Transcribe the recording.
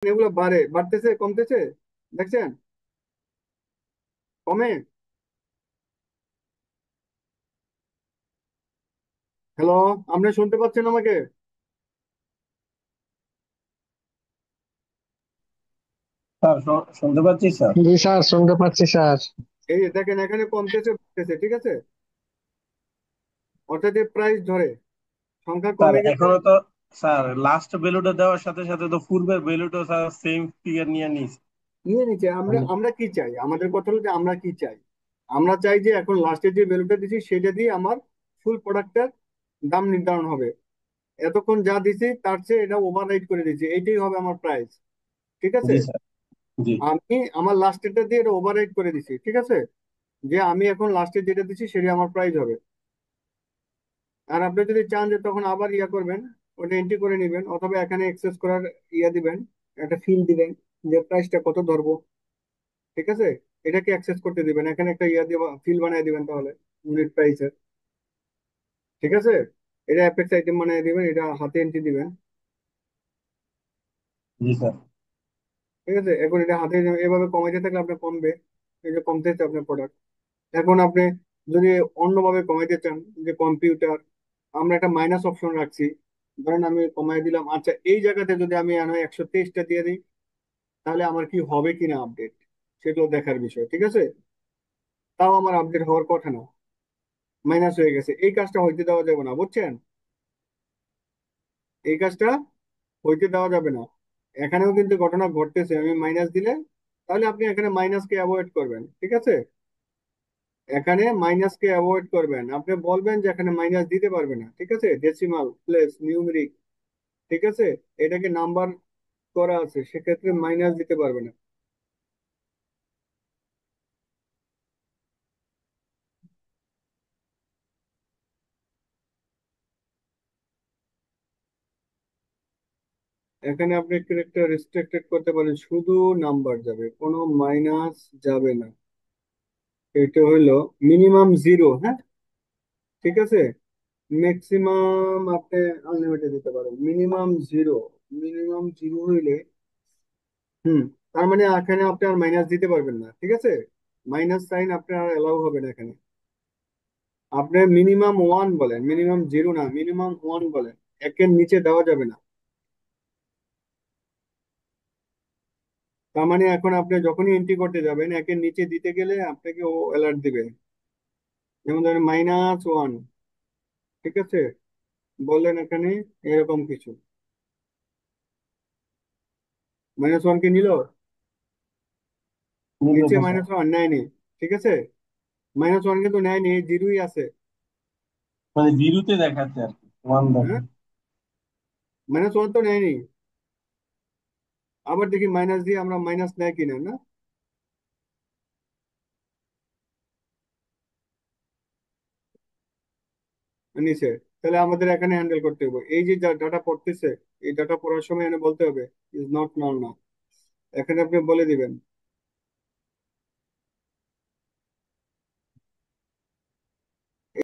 এগুলো বাড়তেছে কমতেছে, দেখছেন? কমে। হ্যালো, আপনি শুনতে পাচ্ছেন আমাকে? স্যার শুনতে পাচ্ছি স্যার। জি স্যার, শুনতে পাচ্ছি স্যার। এই যে দেখেন, এখানে কমতেছে বাড়তেছে, ঠিক আছে? অর্থাৎ প্রাইস ধরে সংখ্যা স্যার কমে গেছে। এখনো তো, স্যার লাস্ট ভ্যালুটা দেওয়ার সাথে সাথে তো পূর্বের ভ্যালুটা স্যার সেম ফিগার নিয়ে নিস। নিয়ে নিচ্ছে। আমরা মানে আমরা কি চাই? আমাদের কথা হলো যে আমরা কি চাই। আমরা চাই যে এখন লাস্টে যে ভ্যালুটা দিচ্ছি সেটা দিয়ে আমার ফুল প্রোডাক্টের দাম নির্ধারণ হবে। এতক্ষণ যা দিছি তার চেয়ে এটা ওভার রাইট করে দিচ্ছি, এইটাই হবে আমার প্রাইস। ঠিক আছে? জি স্যার। জি। আমি আমার লাস্টেরটা দিয়ে এটা ওভার রাইট করে দিচ্ছি, ঠিক আছে? যে আমি এখন লাস্টে যেটা দিচ্ছি সেটা আমার প্রাইস হবে। আর আপনি যদি চান যে তখন আবার ইয়া করবেন, ওটা এন্ট্রি করে নেবেন, অথবা এখানে অ্যাক্সেস করার ইয়া দিবেন, একটা ফিল দিবেন যে প্রাইসটা কত ধরবো। ঠিক আছে? এটাকে অ্যাক্সেস করতে দিবেন, এখানে একটা ইয়া দিয়ে ফিল বানিয়ে দিবেন, তাহলে ইউনিট প্রাইসের। ঠিক আছে? এটা অ্যাপেক্স আইটেম বানিয়ে দিবেন, এটা হাতে এন্ট্রি দিবেন। জি স্যার। ঠিক আছে? এখন এটা হাতে এভাবে কমাইতে থাকলে আপনার কমবে। এই যে কমতেছে আপনার প্রোডাক্ট। এখন আপনি যদি অন্যভাবে কমাইতে চান, যে কম্পিউটার, আমরা একটা মাইনাস অপশন রাখছি। ধরেন আমি কমাই দিলাম, আচ্ছা এই জায়গাতে যদি আমি 123টা দিয়ে দিই, তাহলে আমার কি হবে কিনা আপডেট, সেগুলো দেখার বিষয়। ঠিক আছে? তাও আমার আপডেট হওয়ার কথা না, মাইনাস হয়ে গেছে, এই কাজটা হইতে দেওয়া যাবে না, বুঝছেন? এই কাজটা হইতে দেওয়া যাবে না। এখানেও কিন্তু ঘটনা ঘটতেছে, আমি মাইনাস দিলে তাহলে আপনি এখানে মাইনাসকে অ্যাভয়েড করবেন। ঠিক আছে? এখানে মাইনাসকে অ্যাভয়েড করবেন, আপনি বলবেন যে এখানে মাইনাস দিতে পারবে না। ঠিক আছে? ডেসিমাল প্লেস নিউমেরিক, ঠিক আছে, এটাকে নাম্বার করা আছে, সেক্ষেত্রে মাইনাস দিতে পারবে না। এখানে আপনি একটা রেস্ট্রিক্টেড করতে পারেন, শুধু নাম্বার যাবে, কোনো মাইনাস যাবে না। এটা হইলো মিনিমাম জিরো, হ্যাঁ? ঠিক আছে? ম্যাক্সিমাম আপনি আনলিমিটেড দিতে পারেন, মিনিমাম জিরো। মিনিমাম জিরো হইলে হুম, তার মানে এখানে আপনি আর মাইনাস দিতে পারবেন না। ঠিক আছে? মাইনাস সাইন আপনার এলাও হবে না এখানে। আপনি মিনিমাম ওয়ান বলেন, মিনিমাম জিরো না, মিনিমাম ওয়ান বলেন। একের নিচে দেওয়া যাবে না। তার মানে এখন আপনি যখনই এন্ট্রি করতে যাবেন, একের নিচে দিতে গেলে আপনাকে ও অ্যালার্ট দিবে। যেমন ধরেন -1, ঠিক আছে, বললেন এখানে এরকম কিছু। -1 কে নিল, নিচে বুঝতে স্যার। -1 নেয়নি। ঠিক আছে? -1 কিন্তু নেয়নি, জিরোই আছে। মানে জিরোতে দেখাচ্ছে আর কি, ওয়ান হ্যাঁ, দেখে। -1 তো নেয়নি। আবার দেখি মাইনাস দিয়ে আমরা মাইনাস নেয় কিনা না। নিচে, তাহলে আমাদের এখানে হ্যান্ডেল করতে হবে এই যে ডাটা পড়তেছে, এই ডাটা পড়ার সময় এখানে বলতে হবে ইজ নট নাল না। এখানে আপনি বলে দিবেন